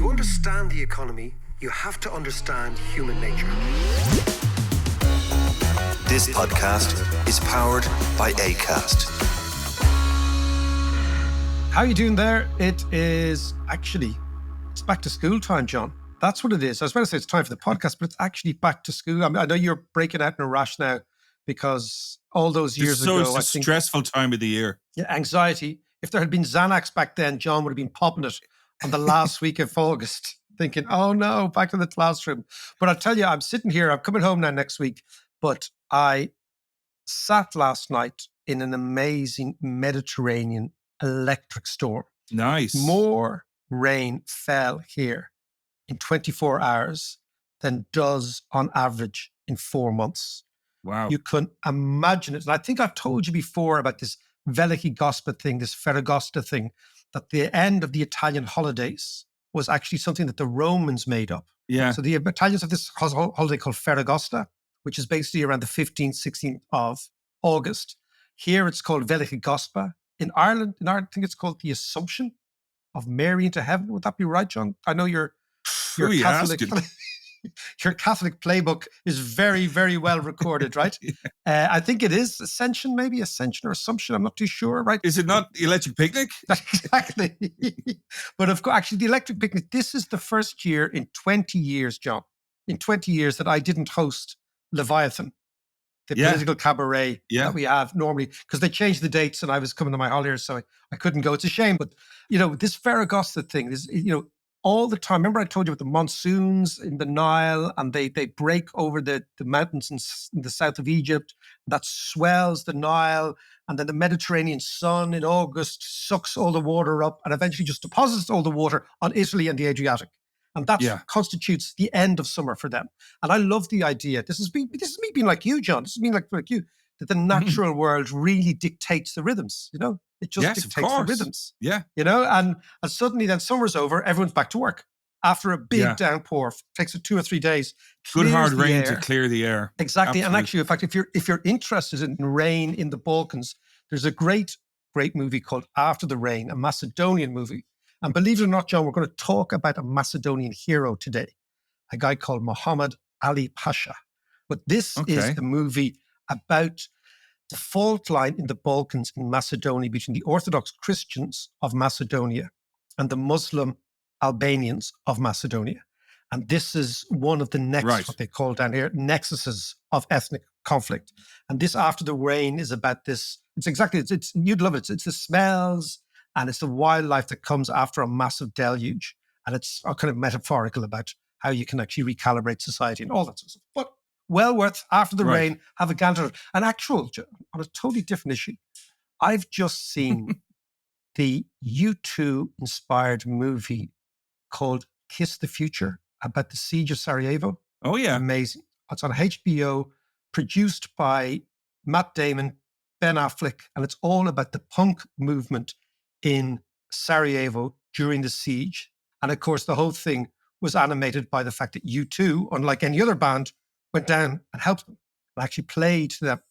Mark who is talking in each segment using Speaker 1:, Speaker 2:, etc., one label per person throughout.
Speaker 1: To understand the economy, you have to understand human nature.
Speaker 2: This podcast is powered by Acast.
Speaker 3: How are you doing there? It's back to school time, John. That's what it is. I was about to say it's time for the podcast, but it's actually back to school. I mean, I know you're breaking out in a rash now because all those years ago,
Speaker 4: it's a stressful time of the year.
Speaker 3: Yeah, anxiety. If there had been Xanax back then, John would have been popping it on the last week of August, thinking, oh no, back to the classroom. But I'll tell you, I'm sitting here, I'm coming home now next week, but I sat last night in an amazing Mediterranean electric storm.
Speaker 4: Nice.
Speaker 3: More rain fell here in 24 hours than does on average in 4 months.
Speaker 4: Wow.
Speaker 3: You can imagine it. And I think I've told you before about this Veliki Gospa thing, this Ferragosta thing, that the end of the Italian holidays was actually something that the Romans made up.
Speaker 4: Yeah.
Speaker 3: So the Italians have this holiday called Ferragosta, which is basically around the 15th, 16th of August. Here it's called Veliki Gospa. In Ireland, I think it's called the Assumption of Mary into heaven. Would that be right, John? I know you're Catholic. Your Catholic playbook is very, very well recorded, right? Yeah. I think it is Ascension or Assumption. I'm not too sure, right?
Speaker 4: Is it not Electric Picnic?
Speaker 3: Exactly. But of course, actually, the Electric Picnic, this is the first year in 20 years, John, in 20 years that I didn't host Leviathan, the political cabaret that we have normally, because they changed the dates and I was coming to my holidays, so I couldn't go. It's a shame. But, this Ferragosta thing is, all the time. Remember I told you about the monsoons in the Nile and they break over the mountains in the south of Egypt. That swells the Nile, and then the Mediterranean sun in August sucks all the water up and eventually just deposits all the water on Italy and the Adriatic. And that constitutes the end of summer for them. And I love the idea. This is me being like you, John. This is me like you, that the natural world really dictates the rhythms, It just dictates the rhythms.
Speaker 4: Yeah.
Speaker 3: And suddenly then summer's over, everyone's back to work. After a big downpour, takes it 2 or 3 days.
Speaker 4: Good hard rain to clear the air.
Speaker 3: Exactly.
Speaker 4: Absolutely.
Speaker 3: And actually, in fact, if you're interested in rain in the Balkans, there's a great movie called After the Rain, a Macedonian movie. And believe it or not, John, we're going to talk about a Macedonian hero today, a guy called Muhammad Ali Pasha. But this is a movie about the fault line in the Balkans in Macedonia between the Orthodox Christians of Macedonia and the Muslim Albanians of Macedonia. And this is one of the what they call down here, nexuses of ethnic conflict. And this After the Rain is about this. It's you'd love it. It's the smells and it's the wildlife that comes after a massive deluge. And it's kind of metaphorical about how you can actually recalibrate society and all that sort of stuff. But well worth After the Rain, have a gander. An actual, on a totally different issue, I've just seen the U2 inspired movie called Kiss the Future about the siege of Sarajevo.
Speaker 4: Oh, yeah.
Speaker 3: Amazing. It's on HBO, produced by Matt Damon, Ben Affleck, and it's all about the punk movement in Sarajevo during the siege. And of course, the whole thing was animated by the fact that U2, unlike any other band, went down and helped them and actually played to them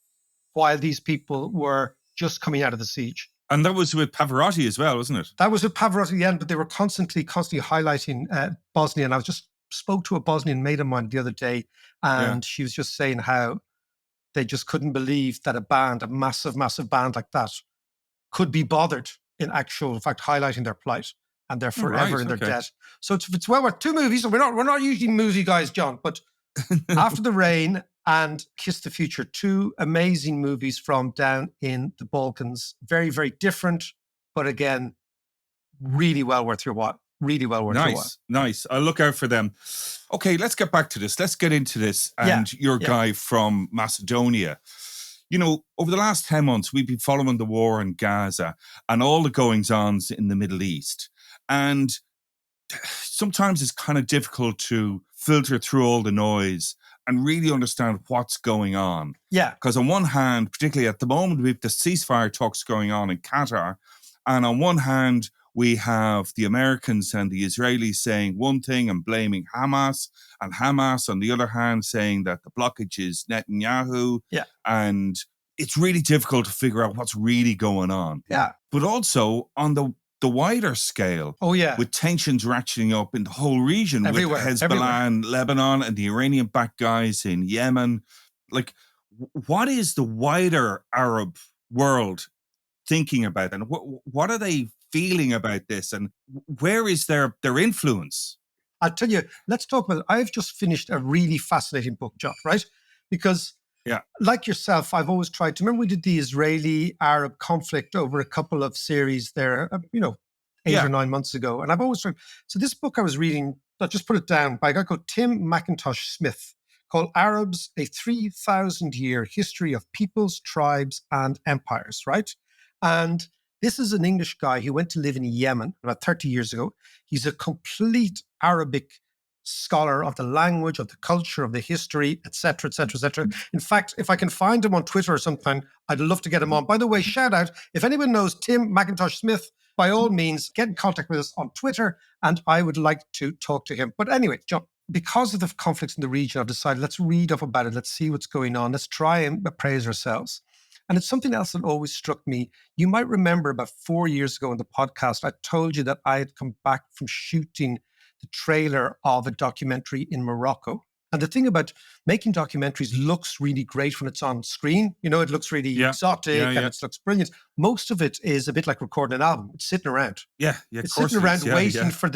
Speaker 3: while these people were just coming out of the siege.
Speaker 4: And that was with Pavarotti as well, wasn't it?
Speaker 3: That was with Pavarotti at the end, but they were constantly highlighting Bosnia. And I just spoke to a Bosnian mate of mine the other day, and she was just saying how they just couldn't believe that a massive, massive band like that could be bothered in fact, highlighting their plight. And they're forever in their debt. So it's well worth 2 movies. And we're not usually movie guys, John, but After the Rain and Kiss the Future, 2 amazing movies from down in the Balkans. Very, very different, but again, really well worth your while. Really well worth your while.
Speaker 4: Nice. I'll look out for them. Okay, let's get back to this. Let's get into this. And your guy from Macedonia. Over the last 10 months, we've been following the war in Gaza and all the goings-ons in the Middle East. And sometimes it's kind of difficult to filter through all the noise and really understand what's going on.
Speaker 3: Yeah.
Speaker 4: Because on one hand, particularly at the moment, we have the ceasefire talks going on in Qatar. And on one hand, we have the Americans and the Israelis saying one thing and blaming Hamas, and Hamas, on the other hand, saying that the blockage is Netanyahu.
Speaker 3: Yeah.
Speaker 4: And it's really difficult to figure out what's really going on.
Speaker 3: Yeah.
Speaker 4: But also on the the wider scale,
Speaker 3: Oh, yeah.
Speaker 4: with tensions ratcheting up in the whole region,
Speaker 3: Everywhere,
Speaker 4: with Hezbollah
Speaker 3: everywhere.
Speaker 4: in Lebanon and the Iranian-backed guys in Yemen. Like, what is the wider Arab world thinking about, and what are they feeling about this, and where is their influence?
Speaker 3: I'll tell you, let's talk about it. I've just finished a really fascinating book, John, right? Because
Speaker 4: Yeah.
Speaker 3: like yourself, I've always tried to remember we did the Israeli-Arab conflict over a couple of series there, 8
Speaker 4: Yeah.
Speaker 3: or 9 months ago. And I've always tried. So this book I was reading, I'll just put it down, by a guy called Tim McIntosh Smith, called Arabs, A 3,000-Year History of Peoples, Tribes, and Empires, right? And this is an English guy who went to live in Yemen about 30 years ago. He's a complete Arabic scholar of the language, of the culture, of the history, etc., etc., etc. In fact, if I can find him on Twitter or something, I'd love to get him on. By the way, shout out, if anyone knows Tim McIntosh Smith, by all means, get in contact with us on Twitter, and I would like to talk to him. But anyway, John, because of the conflicts in the region, I've decided let's read up about it. Let's see what's going on. Let's try and appraise ourselves. And it's something else that always struck me. You might remember about 4 years ago in the podcast, I told you that I had come back from shooting the trailer of a documentary in Morocco. And the thing about making documentaries looks really great when it's on screen. It looks really exotic and it looks brilliant. Most of it is a bit like recording an album. It's sitting around.
Speaker 4: Yeah,
Speaker 3: it's sitting around waiting for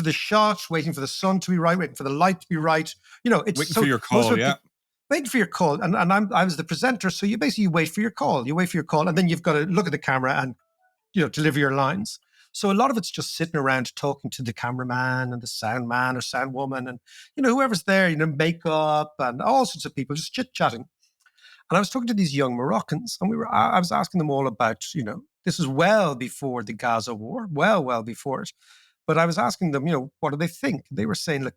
Speaker 3: the shot, waiting for the sun to be right, waiting for the light to be right. It's
Speaker 4: waiting for your call,
Speaker 3: waiting for your call. And I was the presenter, so you basically wait for your call. You wait for your call, and then you've got to look at the camera and deliver your lines. So a lot of it's just sitting around talking to the cameraman and the sound man or sound woman and, whoever's there, makeup and all sorts of people just chit-chatting. And I was talking to these young Moroccans and I was asking them all about, this is well before the Gaza war, well before it. But I was asking them, what do they think? They were saying, look,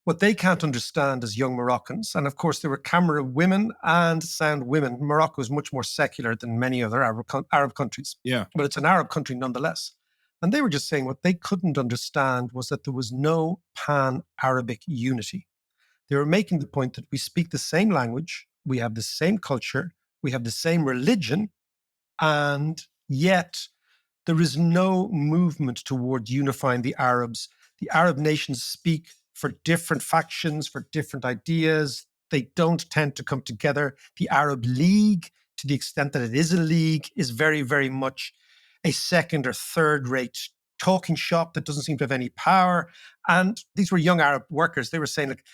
Speaker 3: what they can't understand as young Moroccans, and of course there were camera women and sound women. Morocco is much more secular than many other Arab countries.
Speaker 4: Yeah.
Speaker 3: But it's an Arab country nonetheless. And they were just saying what they couldn't understand was that there was no pan-Arabic unity. They were making the point that we speak the same language, we have the same culture, we have the same religion, and yet there is no movement toward unifying the Arabs. The Arab nations speak for different factions, for different ideas. They don't tend to come together. The Arab League, to the extent that it is a league, is very, very much a second or third rate talking shop that doesn't seem to have any power. And these were young Arab workers. They were saying, like,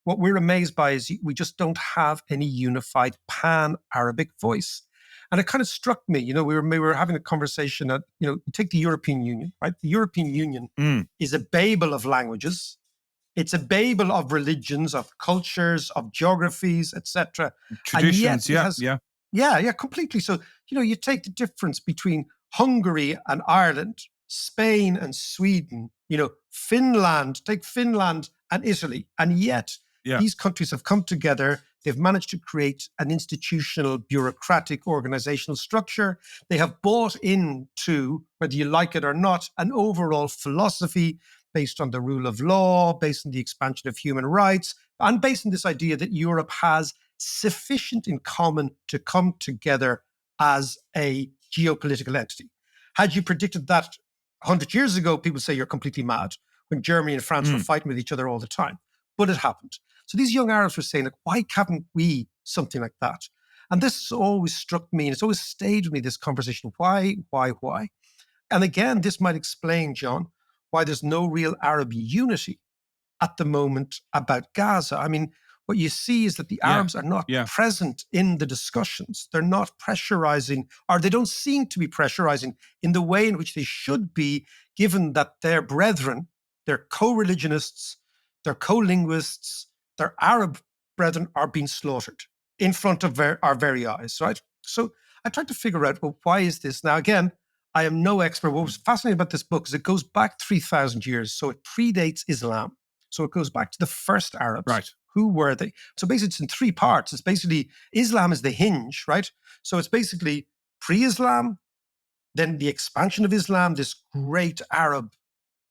Speaker 3: what we're amazed by is we just don't have any unified pan-Arabic voice. And it kind of struck me, we were having a conversation that, you take the European Union, right? The European Union is a Babel of languages. It's a Babel of religions, of cultures, of geographies, etc.
Speaker 4: Traditions,
Speaker 3: Yeah, completely. So, you take the difference between Hungary and Ireland, Spain and Sweden, Finland, take Finland and Italy. And yet these countries have come together. They've managed to create an institutional, bureaucratic, organizational structure. They have bought into, whether you like it or not, an overall philosophy based on the rule of law, based on the expansion of human rights, and based on this idea that Europe has sufficient in common to come together as a geopolitical entity. Had you predicted that 100 years ago, people say you're completely mad, when Germany and France were fighting with each other all the time. But it happened. So these young Arabs were saying, like, why haven't we something like that? And this has always struck me, and it's always stayed with me, this conversation. Why? And again, this might explain, John, why there's no real Arab unity at the moment about Gaza. I mean, what you see is that the Arabs are not present in the discussions. They're not pressurizing, or they don't seem to be pressurizing in the way in which they should be, given that their brethren, their co-religionists, their co-linguists, their Arab brethren are being slaughtered in front of our very eyes, right? So I tried to figure out, well, why is this? Now, again, I am no expert. What was fascinating about this book is it goes back 3,000 years. So it predates Islam. So it goes back to the first Arabs.
Speaker 4: Right.
Speaker 3: Who were they? So basically it's in three parts. It's basically Islam is the hinge, right? So it's basically pre-Islam, then the expansion of Islam, this great Arab,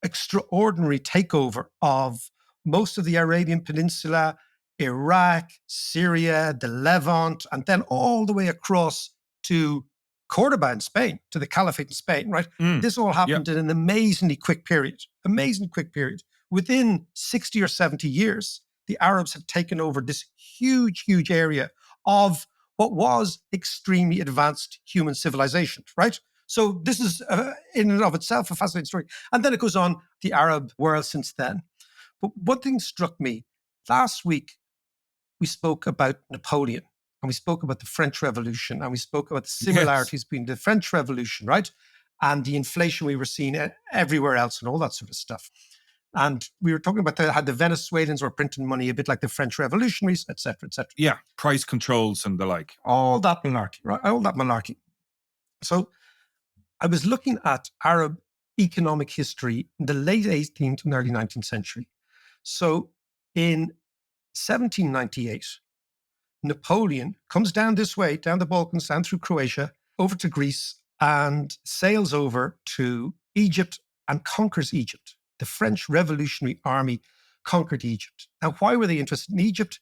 Speaker 3: extraordinary takeover of most of the Arabian Peninsula, Iraq, Syria, the Levant, and then all the way across to Cordoba in Spain, to the Caliphate in Spain, right? This all happened in an amazingly quick period. Within 60 or 70 years, the Arabs had taken over this huge, huge area of what was extremely advanced human civilization, right? So this is in and of itself a fascinating story. And then it goes on the Arab world since then. But one thing struck me. Last week, we spoke about Napoleon, and we spoke about the French Revolution, and we spoke about the similarities between the French Revolution, right? And the inflation we were seeing everywhere else and all that sort of stuff. And we were talking about how the Venezuelans were printing money a bit like the French revolutionaries, et cetera, et cetera.
Speaker 4: Yeah, price controls and the like.
Speaker 3: All that malarkey, right? All that malarkey. So I was looking at Arab economic history in the late 18th and early 19th century. So in 1798, Napoleon comes down this way, down the Balkans, down through Croatia, over to Greece, and sails over to Egypt and conquers Egypt. The French Revolutionary Army conquered Egypt. Now, why were they interested in Egypt?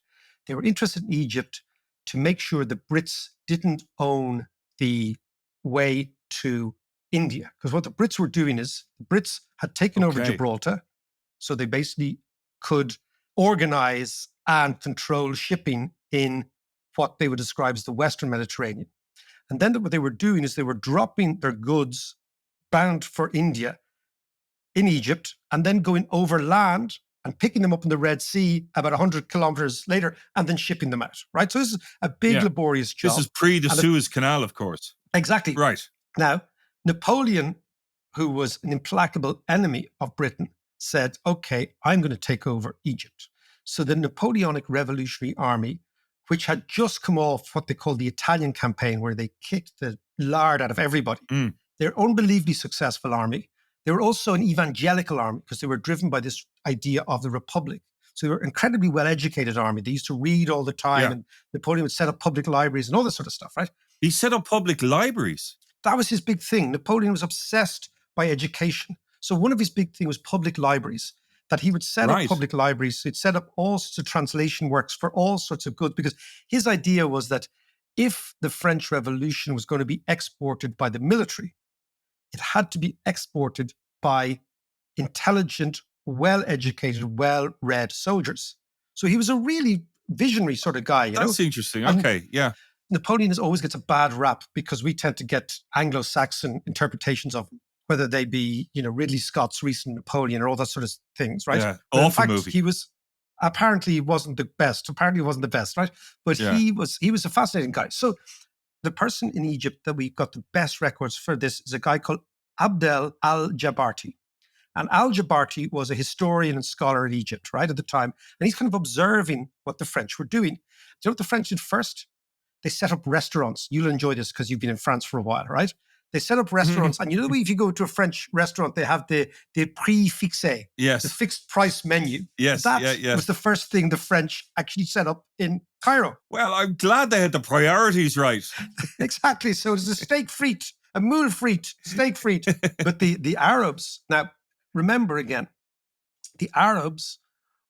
Speaker 3: They were interested in Egypt to make sure the Brits didn't own the way to India. Because what the Brits were doing is the Brits had taken over Gibraltar, so they basically could organize and control shipping in what they would describe as the Western Mediterranean. And then what they were doing is they were dropping their goods bound for India in Egypt, and then going overland and picking them up in the Red Sea about 100 kilometers later, and then shipping them out, right? So this is a big, laborious job.
Speaker 4: This is pre the Suez Canal, of course.
Speaker 3: Exactly.
Speaker 4: Right.
Speaker 3: Now, Napoleon, who was an implacable enemy of Britain, said, okay, I'm going to take over Egypt. So the Napoleonic Revolutionary Army, which had just come off what they call the Italian campaign, where they kicked the lard out of everybody, they're an unbelievably successful army. They were also an evangelical army because they were driven by this idea of the Republic. So they were an incredibly well-educated army. They used to read all the time, and Napoleon would set up public libraries and all this sort of stuff, right?
Speaker 4: He set up public libraries?
Speaker 3: That was his big thing. Napoleon was obsessed by education. So one of his big things was public libraries, that he would set up public libraries. He'd set up all sorts of translation works for all sorts of goods, because his idea was that if the French Revolution was going to be exported by the military, it had to be exported by intelligent, well-educated, well-read soldiers. So he was a really visionary sort of guy.
Speaker 4: That's interesting. Okay,
Speaker 3: Napoleon always gets a bad rap because we tend to get Anglo-Saxon interpretations of him, whether they be, Ridley Scott's recent Napoleon or all that sort of things, right?
Speaker 4: Yeah,
Speaker 3: but
Speaker 4: awful
Speaker 3: in fact,
Speaker 4: movie.
Speaker 3: He wasn't the best. Apparently he wasn't the best, right? But he was a fascinating guy. So the person in Egypt that we got the best records for this is a guy called Abdel al-Jabarti. And al-Jabarti was a historian and scholar in Egypt, right, at the time. And he's kind of observing what the French were doing. Do you know what the French did first? They set up restaurants. You'll enjoy this because you've been in France for a while, right? They set up restaurants. And if you go to a French restaurant, they have the prix fixé, the fixed price menu. That was the first thing the French actually set up in Cairo.
Speaker 4: Well, I'm glad they had the priorities right.
Speaker 3: Exactly. So it's a steak frite, a moule frite, steak frite. But the Arabs, now remember again, the Arabs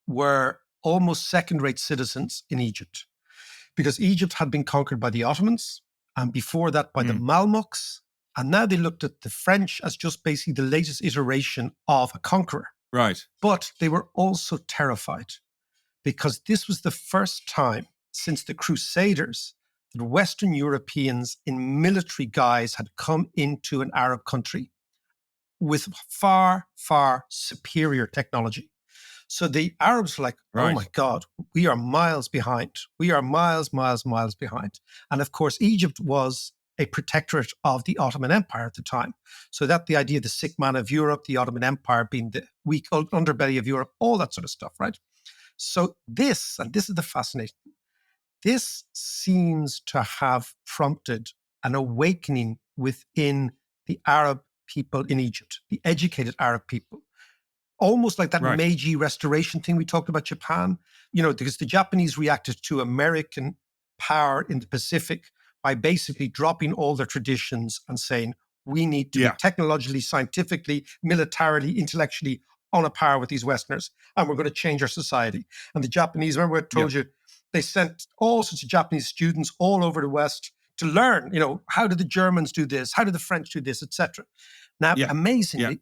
Speaker 3: were almost second-rate citizens in Egypt because Egypt had been conquered by the Ottomans and before that by the Mamluks. And now they looked at the French as just basically the latest iteration of a conqueror.
Speaker 4: Right.
Speaker 3: But they were also terrified because this was the first time since the Crusaders that Western Europeans in military guise had come into an Arab country with far, far superior technology. So the Arabs were like, oh my God, we are miles behind. We are miles behind. And of course, Egypt was a protectorate of the Ottoman Empire at the time. So that the idea of the sick man of Europe, the Ottoman Empire being the weak underbelly of Europe, all that sort of stuff, right? So this is the fascinating thing, this seems to have prompted an awakening within the Arab people in Egypt, the educated Arab people. Almost like that Meiji Restoration thing we talked about Japan, because the Japanese reacted to American power in the Pacific by basically dropping all their traditions and saying, we need to be technologically, scientifically, militarily, intellectually on a par with these Westerners, and we're going to change our society. And the Japanese, remember I told you, they sent all sorts of Japanese students all over the West to learn, how did the Germans do this? How did the French do this, etc. Now, amazingly,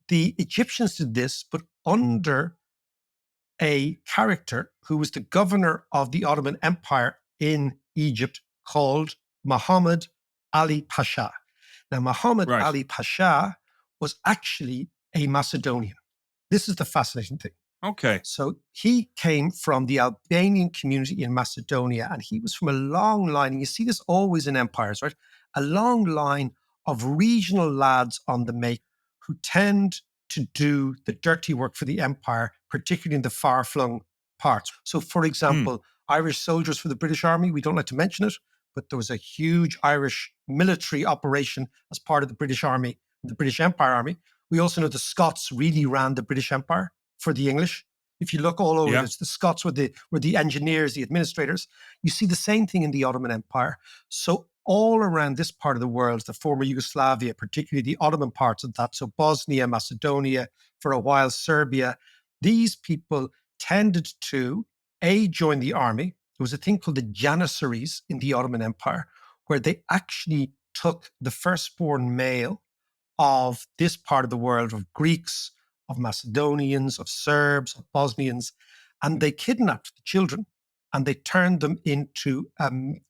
Speaker 3: the Egyptians did this, but under a character who was the governor of the Ottoman Empire in Egypt called Muhammad Ali Pasha. Now, Muhammad Ali Pasha was actually a Macedonian. This is the fascinating thing.
Speaker 4: Okay.
Speaker 3: So he came from the Albanian community in Macedonia, and he was from a long line, and you see this always in empires, right? A long line of regional lads on the make who tend to do the dirty work for the empire, particularly in the far-flung parts. So, for example, Irish soldiers for the British Army, we don't like to mention it, but there was a huge Irish military operation as part of the British Army, the British Empire Army. We also know the Scots really ran the British Empire for the English. If you look all over this, the Scots were the engineers, the administrators. You see the same thing in the Ottoman Empire. So all around this part of the world, the former Yugoslavia, particularly the Ottoman parts of that, so Bosnia, Macedonia, for a while Serbia, these people tended to, join the army. There was a thing called the Janissaries in the Ottoman Empire, where they actually took the firstborn male of this part of the world, of Greeks, of Macedonians, of Serbs, of Bosnians, and they kidnapped the children and they turned them into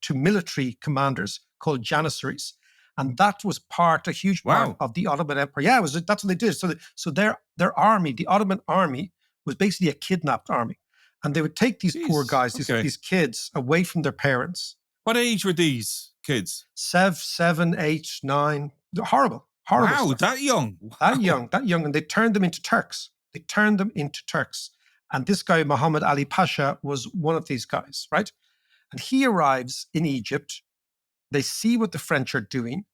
Speaker 3: to military commanders called Janissaries. And that was a huge part of the Ottoman Empire. Yeah, that's what they did. So their army, the Ottoman army, was basically a kidnapped army. And they would take these poor guys, these kids, away from their parents.
Speaker 4: What age were these kids?
Speaker 3: 7, 8, 9. They're horrible.
Speaker 4: Wow,
Speaker 3: stuff.
Speaker 4: that young. Wow.
Speaker 3: That young. And they turned them into Turks. And this guy, Muhammad Ali Pasha, was one of these guys, right? And he arrives in Egypt. They see what the French are doing.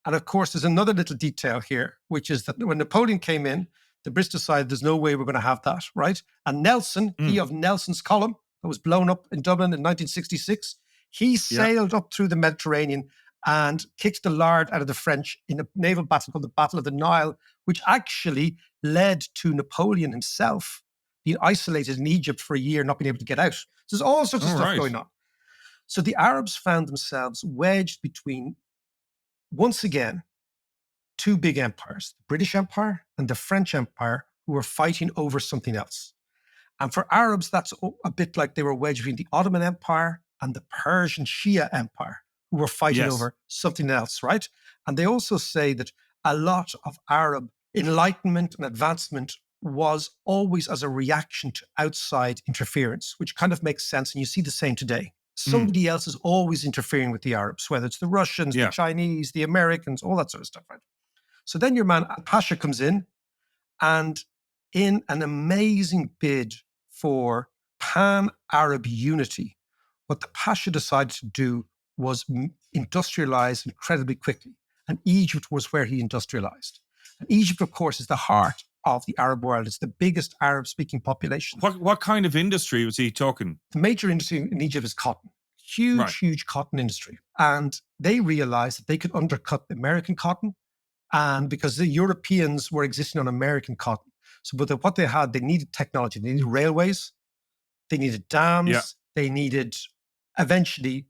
Speaker 3: And of course, there's another little detail here, which is that when Napoleon came in, the Brits decided there's no way we're going to have that, right? And Nelson, he of Nelson's column that was blown up in Dublin in 1966, he sailed up through the Mediterranean and kicked the lard out of the French in a naval battle called the Battle of the Nile, which actually led to Napoleon himself being isolated in Egypt for a year, not being able to get out. So there's all sorts of stuff going on. So the Arabs found themselves wedged between, once again, two big empires, the British Empire and the French Empire, who were fighting over something else. And for Arabs, that's a bit like they were wedged between the Ottoman Empire and the Persian Shia Empire, who were fighting over something else, right? And they also say that a lot of Arab enlightenment and advancement was always as a reaction to outside interference, which kind of makes sense. And you see the same today. Somebody else is always interfering with the Arabs, whether it's the Russians, the Chinese, the Americans, all that sort of stuff, right? So then your man Pasha comes in, and in an amazing bid for pan-Arab unity, what the Pasha decided to do was industrialize incredibly quickly. And Egypt was where he industrialized. And Egypt, of course, is the heart of the Arab world. It's the biggest Arab-speaking population.
Speaker 4: What kind of industry was he talking?
Speaker 3: The major industry in Egypt is cotton. Huge cotton industry. And they realized that they could undercut the American cotton, and because the Europeans were existing on American cotton. So, but what they had, they needed technology. They needed railways. They needed dams.
Speaker 4: Yeah.
Speaker 3: They needed, eventually,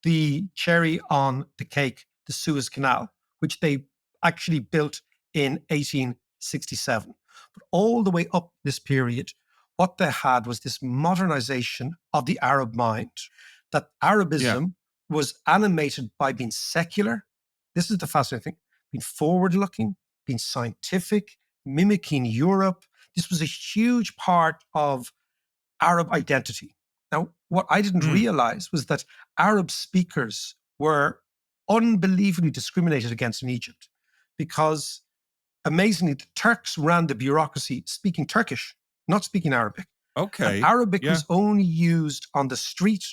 Speaker 3: the cherry on the cake, the Suez Canal, which they actually built in 1867. But all the way up this period, what they had was this modernization of the Arab mind, that Arabism was animated by being secular. This is the fascinating thing. Being forward-looking, being scientific, mimicking Europe. This was a huge part of Arab identity. Now, what I didn't realize was that Arab speakers were unbelievably discriminated against in Egypt, because amazingly, the Turks ran the bureaucracy speaking Turkish, not speaking Arabic.
Speaker 4: Okay.
Speaker 3: And Arabic was only used on the street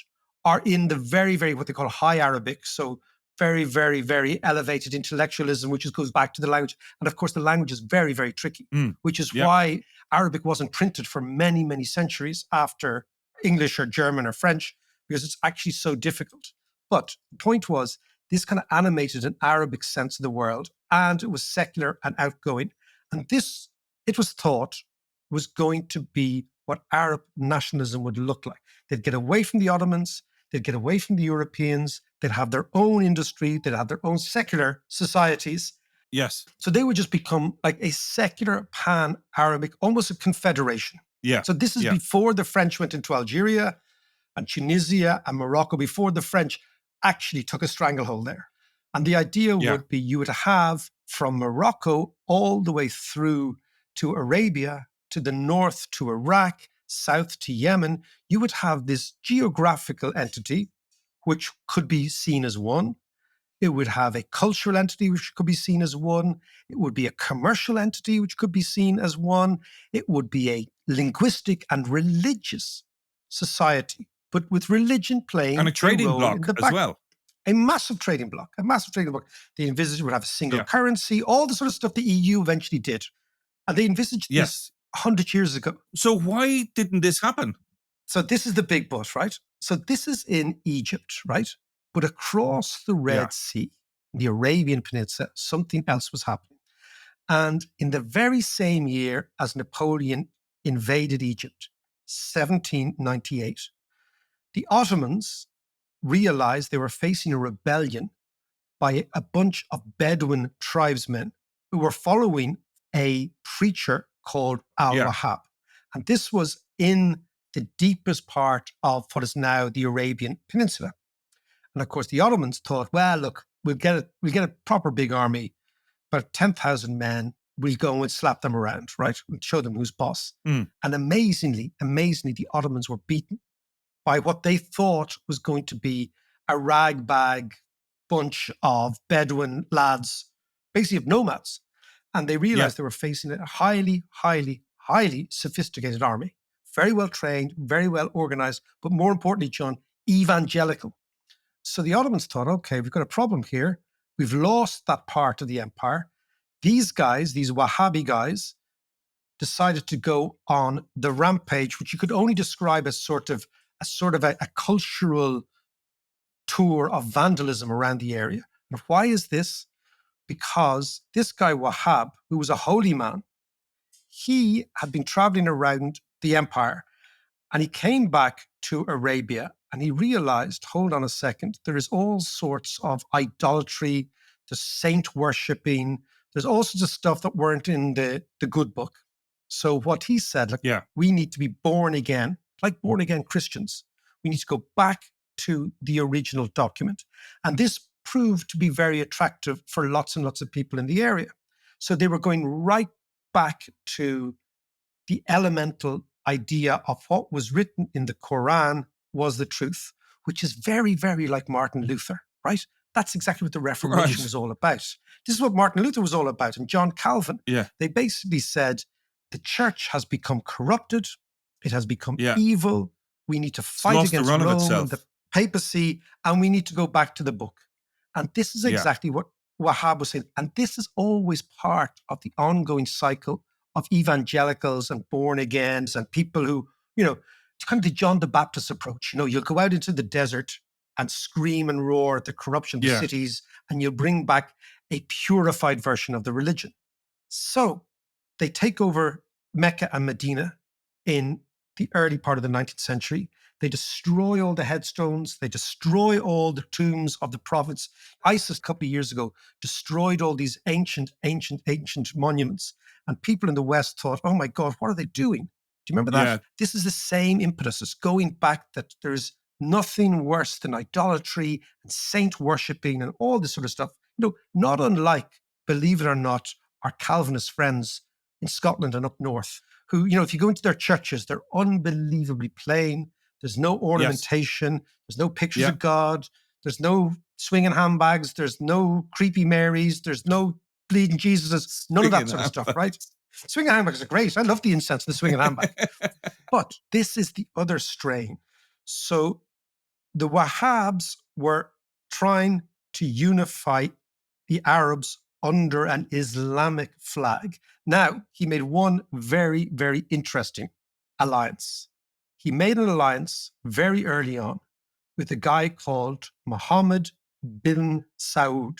Speaker 3: or in the very, very, what they call high Arabic. So very, very, very elevated intellectualism, which goes back to the language. And of course, the language is very, very tricky, which is why Arabic wasn't printed for many, many centuries after English or German or French, because it's actually so difficult. But the point was, this kind of animated an Arabic sense of the world, and it was secular and outgoing. And this, it was thought, was going to be what Arab nationalism would look like. They'd get away from the Ottomans. They'd get away from the Europeans. They'd have their own industry. They'd have their own secular societies.
Speaker 4: Yes.
Speaker 3: So they would just become like a secular pan-Arabic, almost a confederation.
Speaker 4: Yeah.
Speaker 3: So this is before the French went into Algeria and Tunisia and Morocco, before the French actually took a stranglehold there. And the idea would be you would have from Morocco all the way through to Arabia, to the north to Iraq, south to Yemen. You would have this geographical entity, which could be seen as one. It would have a cultural entity, which could be seen as one. It would be a commercial entity, which could be seen as one. It would be a linguistic and religious society, but with religion playing
Speaker 4: and a trading
Speaker 3: role
Speaker 4: bloc
Speaker 3: in the
Speaker 4: as well.
Speaker 3: A massive trading bloc, They envisaged would have a single currency, all the sort of stuff the EU eventually did. And they envisaged this 100 years ago.
Speaker 4: So why didn't this happen?
Speaker 3: So this is the big but, right? So this is in Egypt, right? But across the Red Sea, the Arabian Peninsula, something else was happening. And in the very same year as Napoleon invaded Egypt, 1798, the Ottomans realized they were facing a rebellion by a bunch of Bedouin tribesmen who were following a preacher called Al-Wahhab. And this was in the deepest part of what is now the Arabian Peninsula. And of course, the Ottomans thought, well, look, we'll get a proper big army, about 10,000 men. We'll go and slap them around, right? We'll show them who's boss. And amazingly, the Ottomans were beaten by what they thought was going to be a ragbag bunch of Bedouin lads, basically of nomads. And they realized they were facing a highly, highly, highly sophisticated army, very well trained, very well organized, but more importantly, John, evangelical. So the Ottomans thought, okay, we've got a problem here. We've lost that part of the empire. These guys, these Wahhabi guys, decided to go on the rampage, which you could only describe as sort of a cultural tour of vandalism around the area. And why is this? Because this guy Wahhab, who was a holy man, he had been traveling around the empire and he came back to Arabia and he realized, hold on a second, there is all sorts of idolatry, there's saint worshipping, there's all sorts of stuff that weren't in the good book. So what he said, we need to be born again, like born again Christians. We need to go back to the original document. And this proved to be very attractive for lots and lots of people in the area. So they were going right back to the elemental idea of what was written in the Quran was the truth, which is very, very like Martin Luther, right? That's exactly what the Reformation was all about. This is what Martin Luther was all about. And John Calvin, they basically said, the church has become corrupted. It has become evil. We need to fight against Rome and the papacy, and we need to go back to the book. And this is exactly what Wahhab was saying. And this is always part of the ongoing cycle of evangelicals and born agains and people who, it's kind of the John the Baptist approach. You'll go out into the desert and scream and roar at the corruption of the cities, and you'll bring back a purified version of the religion. So they take over Mecca and Medina in the early part of the 19th century. They destroy all the headstones. They destroy all the tombs of the prophets. ISIS, a couple of years ago, destroyed all these ancient monuments. And people in the West thought, oh my God, what are they doing? Do you remember that? Yeah. This is the same impetus. It's going back that there's nothing worse than idolatry and saint worshipping and all this sort of stuff. Not unlike, believe it or not, our Calvinist friends in Scotland and up north, who, if you go into their churches, they're unbelievably plain. There's no ornamentation. There's no pictures of God. There's no swinging handbags. There's no creepy Marys. There's no bleeding Jesuses. None of that sort of stuff, right? Swinging handbags are great. I love the incense of the swinging handbag. But this is the other strain. So the Wahhabs were trying to unify the Arabs under an Islamic flag. Now, he made one very, very interesting alliance. He made an alliance very early on with a guy called Muhammad bin Saud,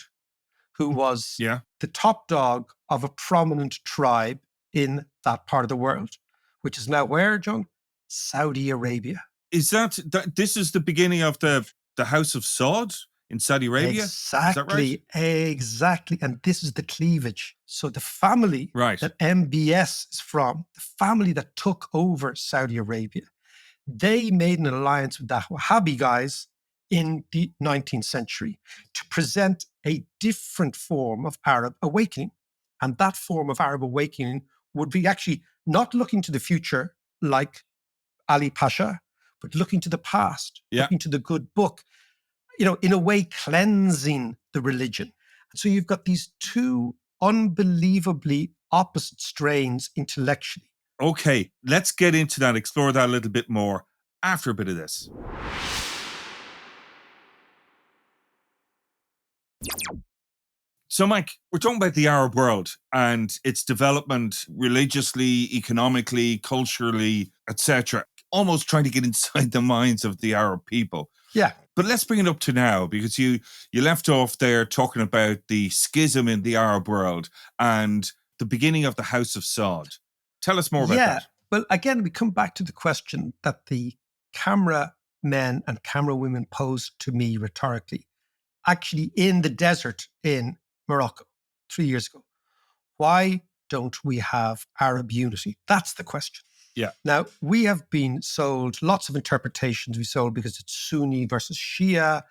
Speaker 3: who was the top dog of a prominent tribe in that part of the world, which is now where, John? Saudi Arabia.
Speaker 4: Is that this is the beginning of the House of Saud in Saudi Arabia?
Speaker 3: Exactly,
Speaker 4: Is that right?
Speaker 3: exactly. And this is the cleavage. So the family
Speaker 4: Right.
Speaker 3: that MBS is from, the family that took over Saudi Arabia, they made an alliance with the Wahhabi guys in the 19th century to present a different form of Arab awakening. And that form of Arab awakening would be actually not looking to the future like Ali Pasha, but looking to the past,
Speaker 4: Yeah.
Speaker 3: looking to the good book, in a way cleansing the religion. And so you've got these two unbelievably opposite strains intellectually.
Speaker 4: Okay, let's get into that, explore that a little bit more after a bit of this. So, Mike, we're talking about the Arab world and its development religiously, economically, culturally, etc. Almost trying to get inside the minds of the Arab people.
Speaker 3: Yeah.
Speaker 4: But let's bring it up to now, because you left off there talking about the schism in the Arab world and the beginning of the House of Saud. Tell us more about that.
Speaker 3: Well, again, we come back to the question that the camera men and camera women posed to me rhetorically, actually in the desert in Morocco 3 years ago. Why don't we have Arab unity? That's the question.
Speaker 4: Yeah.
Speaker 3: Now, we have been sold lots of interpretations. We sold because it's Sunni versus Shia,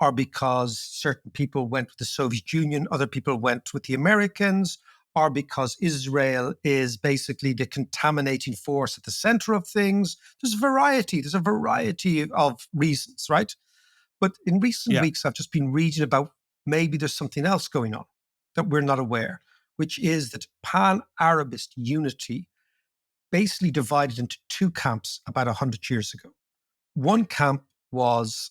Speaker 3: or because certain people went with the Soviet Union, other people went with the Americans, or because Israel is basically the contaminating force at the center of things. There's a variety of reasons, right? But in recent weeks, I've just been reading about maybe there's something else going on that we're not aware, which is that pan-Arabist unity basically divided into two camps about 100 years ago. One camp was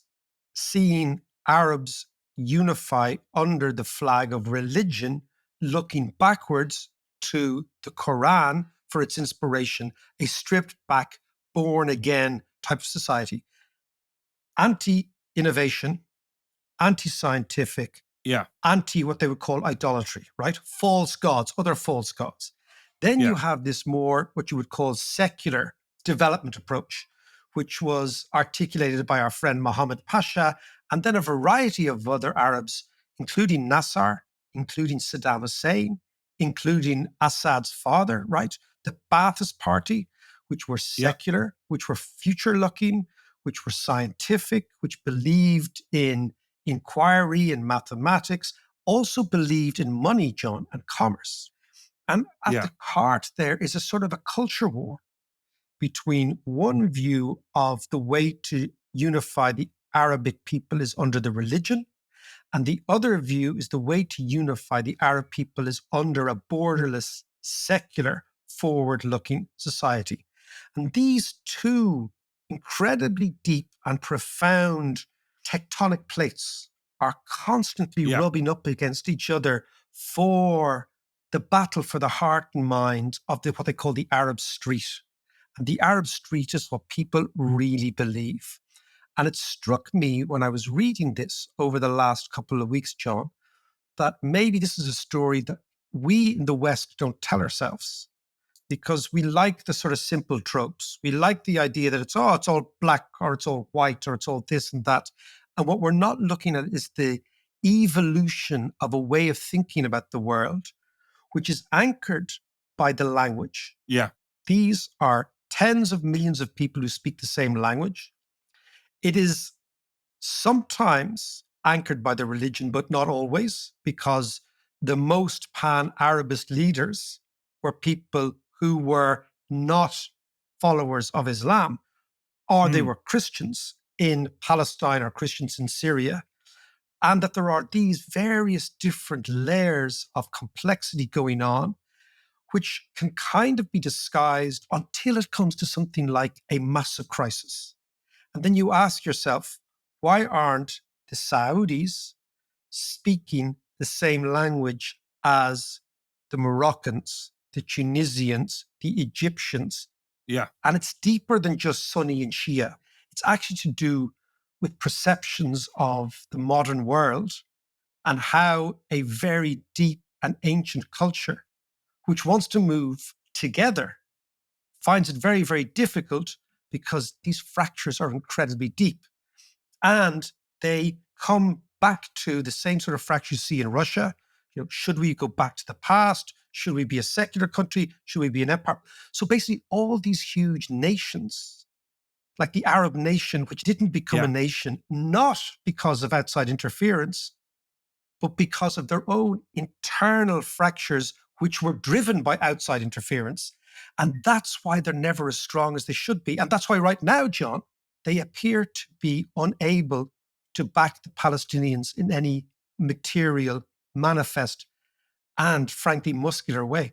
Speaker 3: seeing Arabs unify under the flag of religion, looking backwards to the Quran for its inspiration, a stripped back, born again type of society. Anti-innovation, anti-scientific, anti what they would call idolatry, right? False gods, other false gods. Then you have this more, what you would call secular development approach, which was articulated by our friend Muhammad Pasha, and then a variety of other Arabs, including Nasser, including Saddam Hussein, including Assad's father, right? The Ba'athist Party, which were secular, which were future-looking, which were scientific, which believed in inquiry and mathematics, also believed in money, John, and commerce. And at the heart there is a sort of a culture war between one view of the way to unify the Arabic people is under the religion, and the other view is the way to unify the Arab people is under a borderless, secular, forward-looking society. And these two incredibly deep and profound tectonic plates are constantly rubbing up against each other for the battle for the heart and mind of what they call the Arab street. And the Arab street is what people really believe. And it struck me when I was reading this over the last couple of weeks, John, that maybe this is a story that we in the West don't tell ourselves, because we like the sort of simple tropes. We like the idea that it's all black, or it's all white, or it's all this and that. And what we're not looking at is the evolution of a way of thinking about the world, which is anchored by the language.
Speaker 4: Yeah.
Speaker 3: These are tens of millions of people who speak the same language. It is sometimes anchored by the religion, but not always, because the most pan-Arabist leaders were people who were not followers of Islam, or they were Christians in Palestine or Christians in Syria. And that there are these various different layers of complexity going on, which can kind of be disguised until it comes to something like a massive crisis. And then you ask yourself, why aren't the Saudis speaking the same language as the Moroccans, the Tunisians, the Egyptians?
Speaker 4: Yeah.
Speaker 3: And it's deeper than just Sunni and Shia. It's actually to do with perceptions of the modern world and how a very deep and ancient culture, which wants to move together, finds it very, very difficult because these fractures are incredibly deep. And they come back to the same sort of fractures you see in Russia. Should we go back to the past? Should we be a secular country? Should we be an empire? So basically, all these huge nations, like the Arab nation, which didn't become a nation, not because of outside interference, but because of their own internal fractures, which were driven by outside interference. And that's why they're never as strong as they should be. And that's why right now, John, they appear to be unable to back the Palestinians in any material, manifest, and frankly, muscular way.